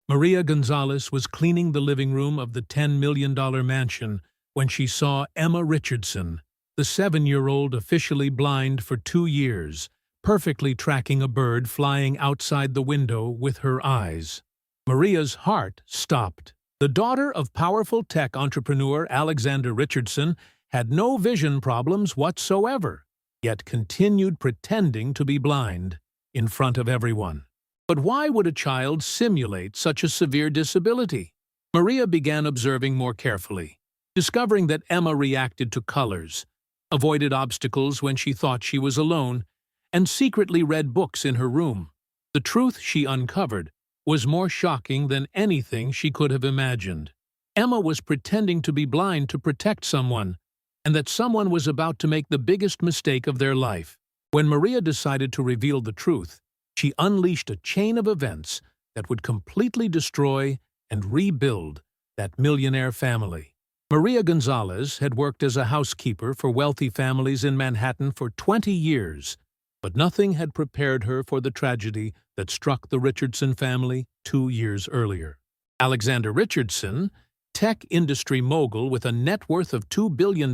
Maria Gonzalez was cleaning the living room of the $10 million mansion when she saw Emma Richardson, the 7-year-old officially blind for 2 years, perfectly tracking a bird flying outside the window with her eyes. Maria's heart stopped. The daughter of powerful tech entrepreneur Alexander Richardson had no vision problems whatsoever, yet continued pretending to be blind in front of everyone. But why would a child simulate such a severe disability? Maria began observing more carefully, discovering that Emma reacted to colors, avoided obstacles when she thought she was alone, and secretly read books in her room. The truth she uncovered was more shocking than anything she could have imagined. Emma was pretending to be blind to protect someone, and that someone was about to make the biggest mistake of their life. When Maria decided to reveal the truth, she unleashed a chain of events that would completely destroy and rebuild that millionaire family. Maria Gonzalez had worked as a housekeeper for wealthy families in Manhattan for 20 years, but nothing had prepared her for the tragedy that struck the Richardson family 2 years earlier. Alexander Richardson, tech industry mogul with a net worth of $2 billion,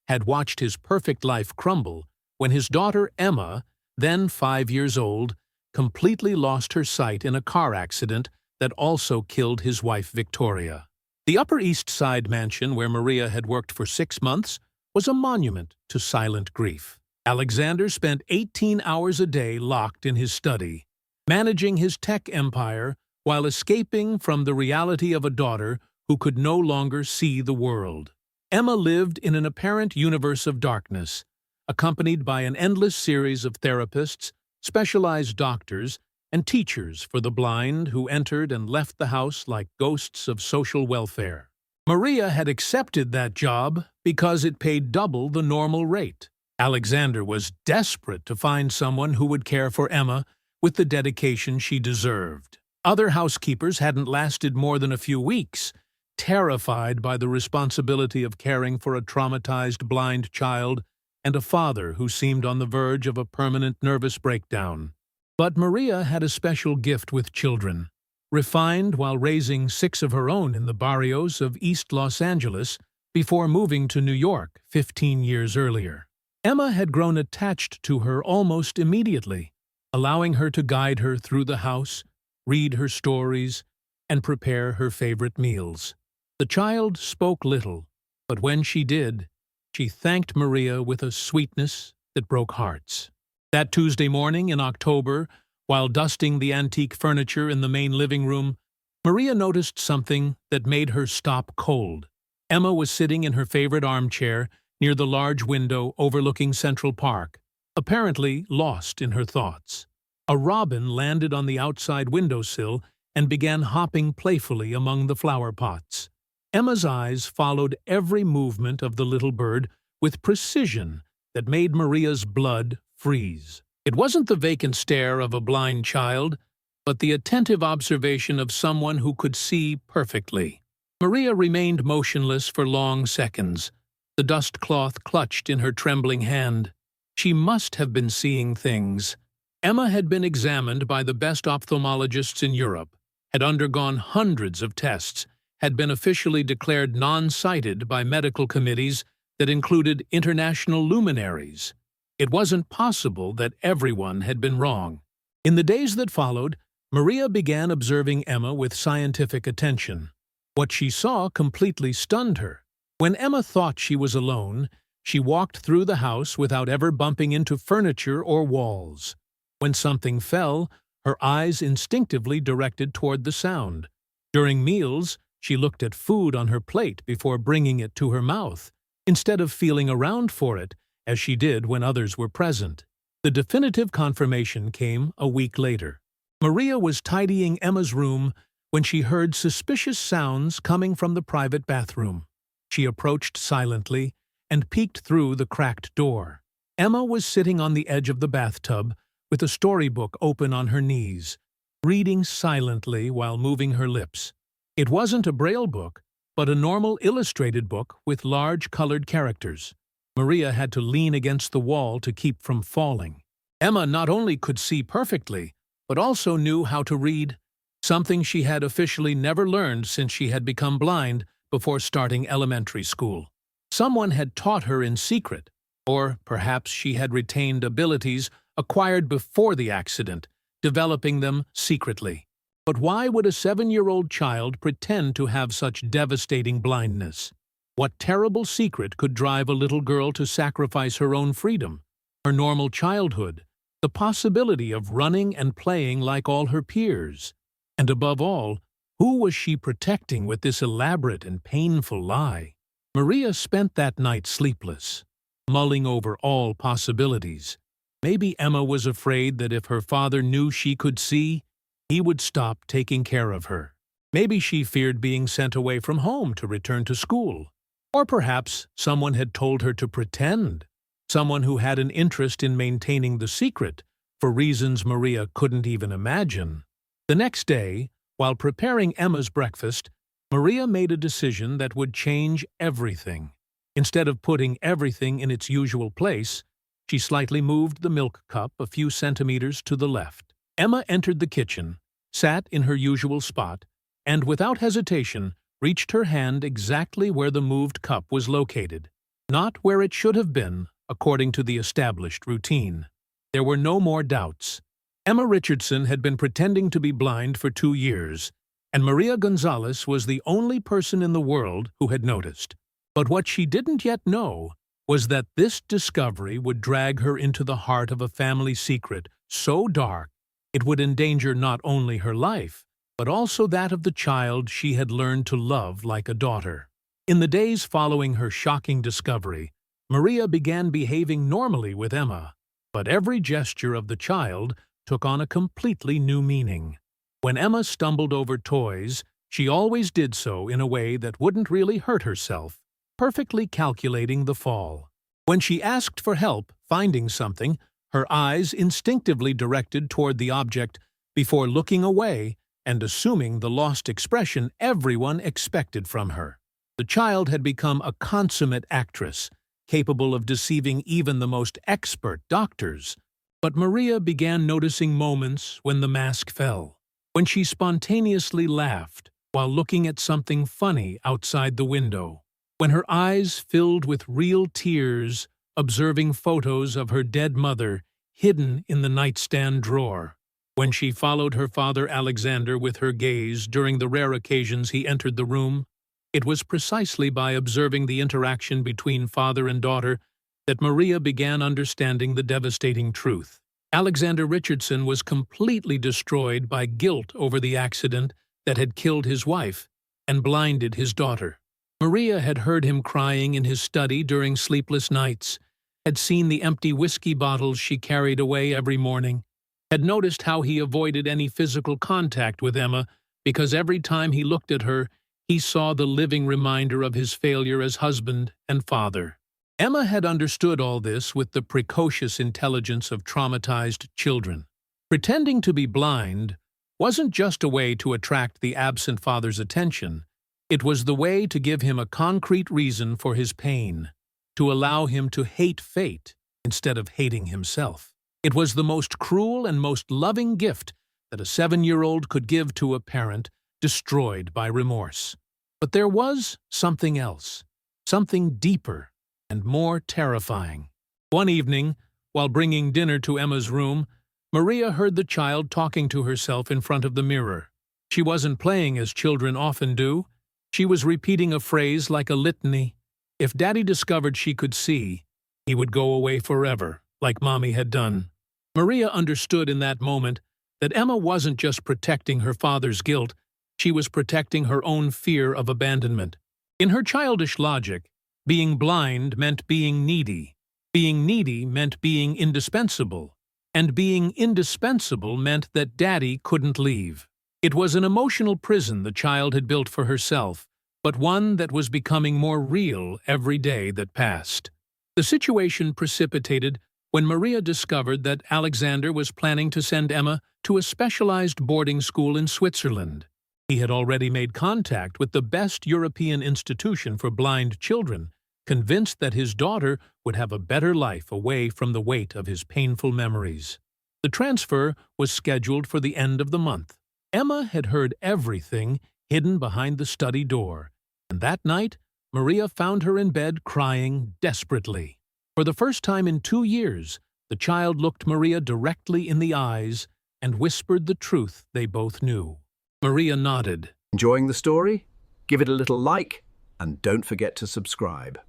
had watched his perfect life crumble when his daughter Emma, then 5 years old, completely lost her sight in a car accident that also killed his wife Victoria. The Upper East Side mansion where Maria had worked for 6 months was a monument to silent grief. Alexander spent 18 hours a day locked in his study, managing his tech empire while escaping from the reality of a daughter who could no longer see the world. Emma lived in an apparent universe of darkness, accompanied by an endless series of therapists, specialized doctors, and teachers for the blind who entered and left the house like ghosts of social welfare. Maria had accepted that job because it paid double the normal rate. Alexander was desperate to find someone who would care for Emma with the dedication she deserved. Other housekeepers hadn't lasted more than a few weeks, terrified by the responsibility of caring for a traumatized blind child and a father who seemed on the verge of a permanent nervous breakdown. But Maria had a special gift with children. Refined while raising 6 of her own in the barrios of East Los Angeles before moving to New York 15 years earlier. Emma had grown attached to her almost immediately, allowing her to guide her through the house, read her stories, and prepare her favorite meals. The child spoke little, but when she did, she thanked Maria with a sweetness that broke hearts. That Tuesday morning in October, while dusting the antique furniture in the main living room, Maria noticed something that made her stop cold. Emma was sitting in her favorite armchair near the large window overlooking Central Park, apparently lost in her thoughts. A robin landed on the outside windowsill and began hopping playfully among the flower pots. Emma's eyes followed every movement of the little bird with precision that made Maria's blood freeze. It wasn't the vacant stare of a blind child, but the attentive observation of someone who could see perfectly. Maria remained motionless for long seconds, the dust cloth clutched in her trembling hand. She must have been seeing things. Emma had been examined by the best ophthalmologists in Europe, had undergone hundreds of tests, had been officially declared non-sighted by medical committees that included international luminaries. It wasn't possible that everyone had been wrong. In the days that followed, Maria began observing Emma with scientific attention. What she saw completely stunned her. When Emma thought she was alone, she walked through the house without ever bumping into furniture or walls. When something fell, her eyes instinctively directed toward the sound. During meals, she looked at food on her plate before bringing it to her mouth, instead of feeling around for it, as she did when others were present. The definitive confirmation came a week later. Maria was tidying Emma's room when she heard suspicious sounds coming from the private bathroom. She approached silently and peeked through the cracked door. Emma was sitting on the edge of the bathtub with a storybook open on her knees, reading silently while moving her lips. It wasn't a braille book, but a normal illustrated book with large colored characters. Maria had to lean against the wall to keep from falling. Emma not only could see perfectly, but also knew how to read something she had officially never learned since she had become blind before starting elementary school. Someone had taught her in secret, or perhaps she had retained abilities acquired before the accident, developing them secretly. But why would a 7-year-old child pretend to have such devastating blindness? What terrible secret could drive a little girl to sacrifice her own freedom, her normal childhood, the possibility of running and playing like all her peers? And above all, who was she protecting with this elaborate and painful lie? Maria spent that night sleepless, mulling over all possibilities. Maybe Emma was afraid that if her father knew she could see, he would stop taking care of her. Maybe she feared being sent away from home to return to school. Or perhaps someone had told her to pretend, someone who had an interest in maintaining the secret, for reasons Maria couldn't even imagine. The next day, while preparing Emma's breakfast, Maria made a decision that would change everything. Instead of putting everything in its usual place, she slightly moved the milk cup a few centimeters to the left. Emma entered the kitchen, sat in her usual spot, and without hesitation reached her hand exactly where the moved cup was located, not where it should have been, according to the established routine. There were no more doubts. Emma Richardson had been pretending to be blind for 2 years, and Maria Gonzalez was the only person in the world who had noticed. But what she didn't yet know was that this discovery would drag her into the heart of a family secret so dark it would endanger not only her life, but also that of the child she had learned to love like a daughter. In the days following her shocking discovery, Maria began behaving normally with Emma, but every gesture of the child took on a completely new meaning. When Emma stumbled over toys, she always did so in a way that wouldn't really hurt herself, perfectly calculating the fall. When she asked for help finding something, her eyes instinctively directed toward the object before looking away and assuming the lost expression everyone expected from her. The child had become a consummate actress, capable of deceiving even the most expert doctors. But Maria began noticing moments when the mask fell, when she spontaneously laughed while looking at something funny outside the window, when her eyes filled with real tears observing photos of her dead mother hidden in the nightstand drawer, when she followed her father Alexander with her gaze during the rare occasions he entered the room. It was precisely by observing the interaction between father and daughter that Maria began understanding the devastating truth. Alexander Richardson was completely destroyed by guilt over the accident that had killed his wife and blinded his daughter. Maria had heard him crying in his study during sleepless nights, had seen the empty whiskey bottles she carried away every morning, had noticed how he avoided any physical contact with Emma because every time he looked at her, he saw the living reminder of his failure as husband and father. Emma had understood all this with the precocious intelligence of traumatized children. Pretending to be blind wasn't just a way to attract the absent father's attention. It was the way to give him a concrete reason for his pain, to allow him to hate fate instead of hating himself. It was the most cruel and most loving gift that a 7-year-old could give to a parent destroyed by remorse. But there was something else, something deeper and more terrifying. One evening, while bringing dinner to Emma's room, Maria heard the child talking to herself in front of the mirror. She wasn't playing as children often do. She was repeating a phrase like a litany. If Daddy discovered she could see, he would go away forever, like Mommy had done. Maria understood in that moment that Emma wasn't just protecting her father's guilt, she was protecting her own fear of abandonment. In her childish logic, being blind meant being needy meant being indispensable, and being indispensable meant that Daddy couldn't leave. It was an emotional prison the child had built for herself, but one that was becoming more real every day that passed. The situation precipitated when Maria discovered that Alexander was planning to send Emma to a specialized boarding school in Switzerland. He had already made contact with the best European institution for blind children, convinced that his daughter would have a better life away from the weight of his painful memories. The transfer was scheduled for the end of the month. Emma had heard everything hidden behind the study door, and that night Maria found her in bed crying desperately. For the first time in 2 years, the child looked Maria directly in the eyes and whispered the truth they both knew. Maria nodded. Enjoying the story? Give it a little like, and don't forget to subscribe.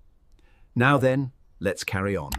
Now then, let's carry on.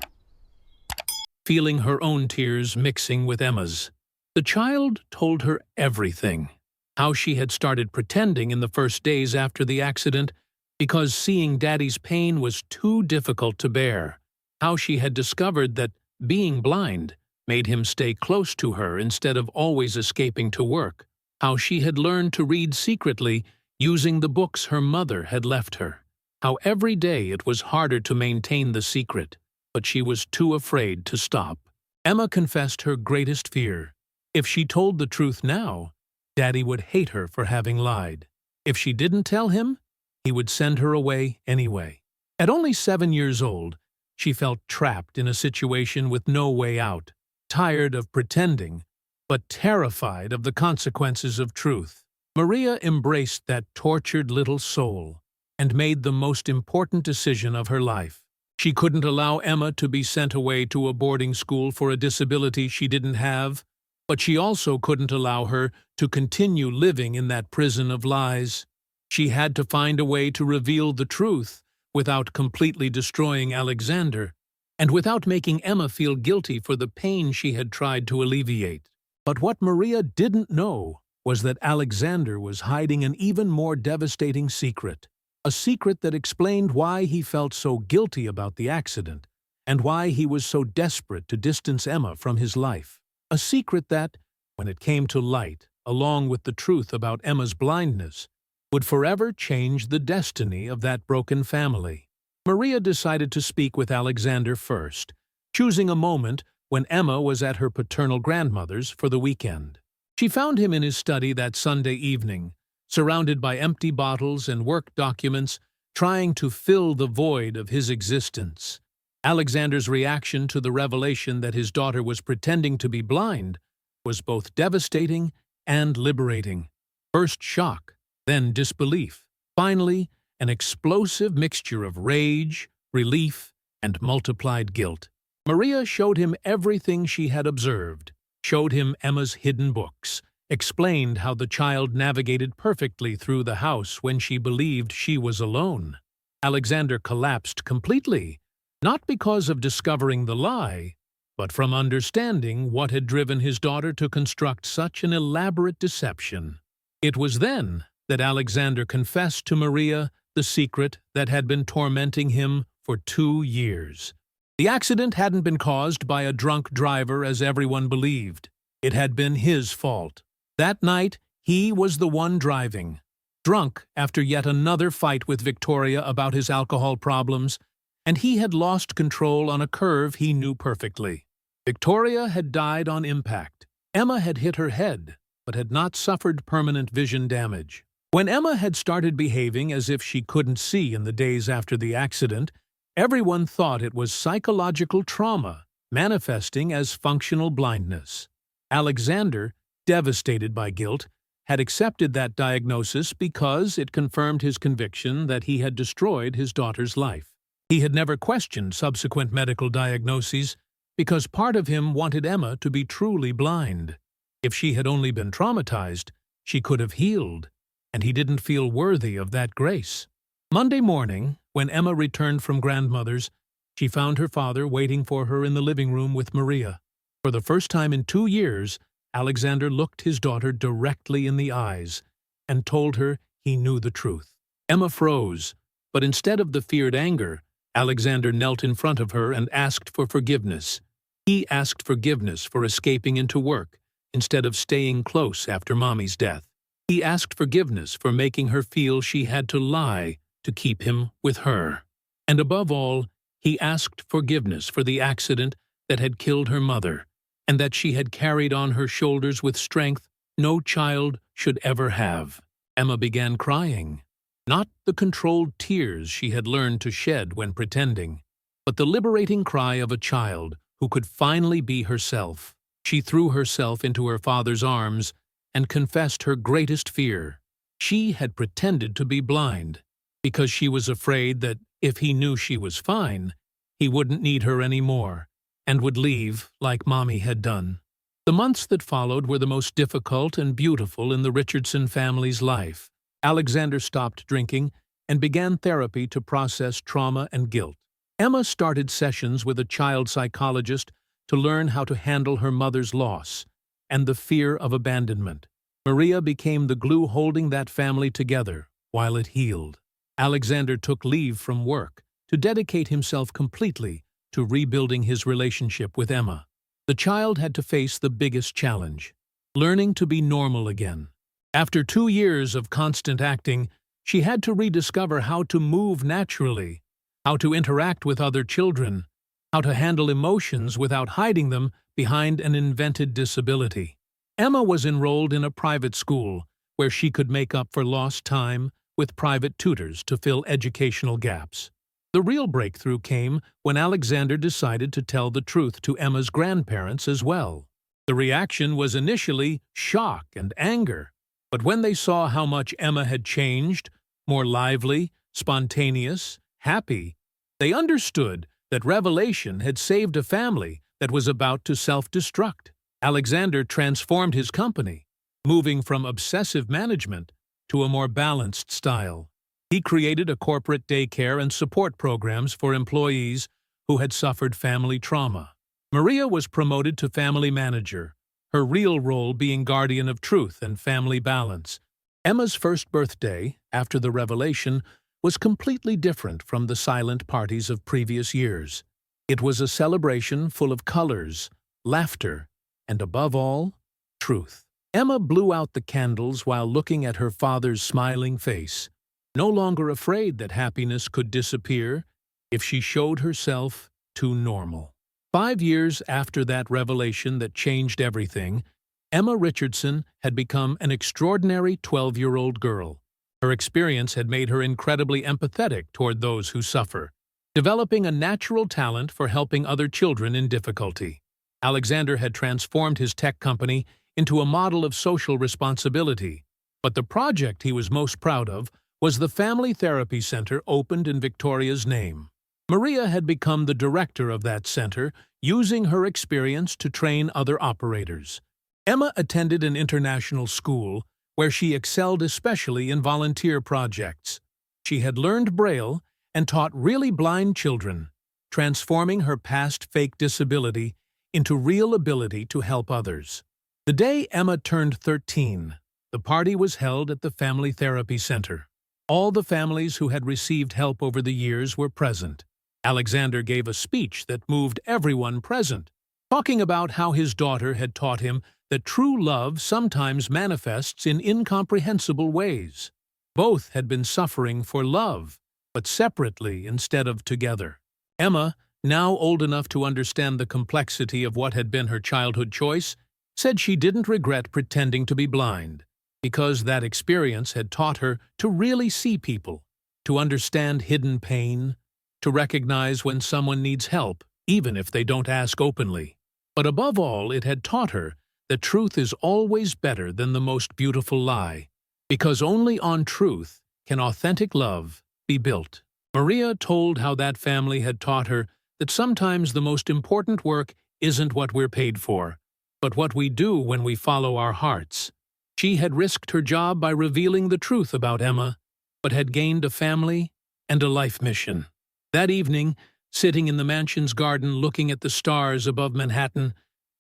Feeling her own tears mixing with Emma's, the child told her everything. How she had started pretending in the first days after the accident because seeing Daddy's pain was too difficult to bear. How she had discovered that being blind made him stay close to her instead of always escaping to work. How she had learned to read secretly using the books her mother had left her. How every day it was harder to maintain the secret, but she was too afraid to stop. Emma confessed her greatest fear. If she told the truth now, Daddy would hate her for having lied. If she didn't tell him, he would send her away anyway. At only 7 years old, she felt trapped in a situation with no way out, tired of pretending, but terrified of the consequences of truth. Maria embraced that tortured little soul and made the most important decision of her life. She couldn't allow Emma to be sent away to a boarding school for a disability she didn't have, but she also couldn't allow her to continue living in that prison of lies. She had to find a way to reveal the truth without completely destroying Alexander, and without making Emma feel guilty for the pain she had tried to alleviate. But what Maria didn't know was that Alexander was hiding an even more devastating secret. A secret that explained why he felt so guilty about the accident, and why he was so desperate to distance Emma from his life. A secret that, when it came to light, along with the truth about Emma's blindness, would forever change the destiny of that broken family. Maria decided to speak with Alexander first, choosing a moment when Emma was at her paternal grandmother's for the weekend. She found him in his study that Sunday evening, surrounded by empty bottles and work documents, trying to fill the void of his existence. Alexander's reaction to the revelation that his daughter was pretending to be blind was both devastating and liberating. First shock, then disbelief, finally an explosive mixture of rage, relief, and multiplied guilt. Maria showed him everything she had observed, showed him Emma's hidden books, explained how the child navigated perfectly through the house when she believed she was alone. Alexander collapsed completely, not because of discovering the lie, but from understanding what had driven his daughter to construct such an elaborate deception. It was then that Alexander confessed to Maria the secret that had been tormenting him for 2 years. The accident hadn't been caused by a drunk driver as everyone believed. It had been his fault. That night, he was the one driving, drunk after yet another fight with Victoria about his alcohol problems, and he had lost control on a curve he knew perfectly. Victoria had died on impact. Emma had hit her head, but had not suffered permanent vision damage. When Emma had started behaving as if she couldn't see in the days after the accident, everyone thought it was psychological trauma, manifesting as functional blindness. Alexander, devastated by guilt, had accepted that diagnosis because it confirmed his conviction that he had destroyed his daughter's life. He had never questioned subsequent medical diagnoses because part of him wanted Emma to be truly blind. If she had only been traumatized, she could have healed, and he didn't feel worthy of that grace. Monday morning, when Emma returned from grandmother's, she found her father waiting for her in the living room with Maria. For the first time in 2 years, Alexander looked his daughter directly in the eyes and told her he knew the truth. Emma froze, but instead of the feared anger, Alexander knelt in front of her and asked for forgiveness. He asked forgiveness for escaping into work instead of staying close after Mommy's death. He asked forgiveness for making her feel she had to lie to keep him with her. And above all, he asked forgiveness for the accident that had killed her mother, and that she had carried on her shoulders with strength no child should ever have. Emma began crying, not the controlled tears she had learned to shed when pretending, but the liberating cry of a child who could finally be herself. She threw herself into her father's arms and confessed her greatest fear. She had pretended to be blind because she was afraid that if he knew she was fine, he wouldn't need her anymore and would leave like Mommy had done. The months that followed were the most difficult and beautiful in the Richardson family's life. Alexander stopped drinking and began therapy to process trauma and guilt. Emma started sessions with a child psychologist to learn how to handle her mother's loss and the fear of abandonment. Maria became the glue holding that family together while it healed. Alexander took leave from work to dedicate himself completely to rebuilding his relationship with Emma. The child had to face the biggest challenge, learning to be normal again. After 2 years of constant acting, she had to rediscover how to move naturally, how to interact with other children, how to handle emotions without hiding them behind an invented disability. Emma was enrolled in a private school where she could make up for lost time with private tutors to fill educational gaps. The real breakthrough came when Alexander decided to tell the truth to Emma's grandparents as well. The reaction was initially shock and anger, but when they saw how much Emma had changed, more lively, spontaneous, happy, they understood that revelation had saved a family that was about to self-destruct. Alexander transformed his company, moving from obsessive management to a more balanced style. He created a corporate daycare and support programs for employees who had suffered family trauma. Maria was promoted to family manager, her real role being guardian of truth and family balance. Emma's first birthday, after the revelation, was completely different from the silent parties of previous years. It was a celebration full of colors, laughter, and above all, truth. Emma blew out the candles while looking at her father's smiling face, no longer afraid that happiness could disappear if she showed herself too normal. 5 years after that revelation that changed everything, Emma Richardson had become an extraordinary 12-year-old girl. Her experience had made her incredibly empathetic toward those who suffer, developing a natural talent for helping other children in difficulty. Alexander had transformed his tech company into a model of social responsibility, but the project he was most proud of was the Family Therapy Center opened in Victoria's name. Maria had become the director of that center, using her experience to train other operators. Emma attended an international school where she excelled especially in volunteer projects. She had learned braille and taught really blind children, transforming her past fake disability into real ability to help others. The day Emma turned 13, the party was held at the Family Therapy Center. All the families who had received help over the years were present. Alexander gave a speech that moved everyone present, talking about how his daughter had taught him that true love sometimes manifests in incomprehensible ways. Both had been suffering for love, but separately instead of together. Emma, now old enough to understand the complexity of what had been her childhood choice, said she didn't regret pretending to be blind, because that experience had taught her to really see people, to understand hidden pain, to recognize when someone needs help, even if they don't ask openly. But above all, it had taught her that truth is always better than the most beautiful lie, because only on truth can authentic love be built. Maria told how that family had taught her that sometimes the most important work isn't what we're paid for, but what we do when we follow our hearts. She had risked her job by revealing the truth about Emma, but had gained a family and a life mission. That evening, sitting in the mansion's garden looking at the stars above Manhattan,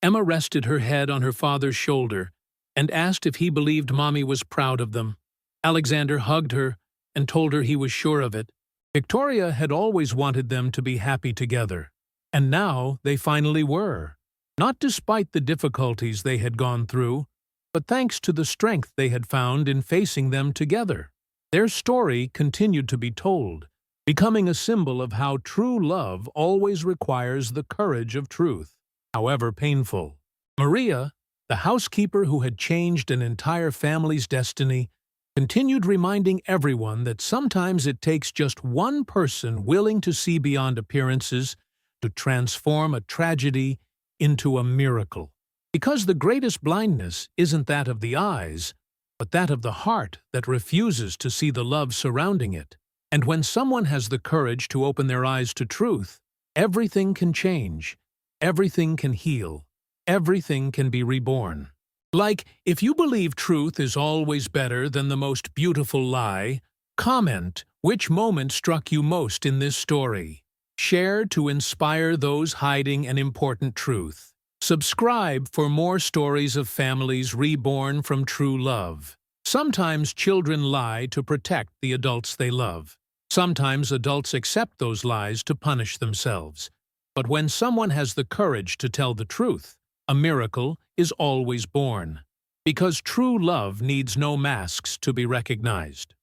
Emma rested her head on her father's shoulder and asked if he believed Mommy was proud of them. Alexander hugged her and told her he was sure of it. Victoria had always wanted them to be happy together, and now they finally were. Not despite the difficulties they had gone through, but thanks to the strength they had found in facing them together. Their story continued to be told, becoming a symbol of how true love always requires the courage of truth, however painful. Maria, the housekeeper who had changed an entire family's destiny, continued reminding everyone that sometimes it takes just one person willing to see beyond appearances to transform a tragedy into a miracle. Because the greatest blindness isn't that of the eyes, but that of the heart that refuses to see the love surrounding it. And when someone has the courage to open their eyes to truth, everything can change, everything can heal, everything can be reborn. Like, if you believe truth is always better than the most beautiful lie, comment which moment struck you most in this story. Share to inspire those hiding an important truth. Subscribe for more stories of families reborn from true love. Sometimes children lie to protect the adults they love. Sometimes adults accept those lies to punish themselves. But when someone has the courage to tell the truth, a miracle is always born. Because true love needs no masks to be recognized.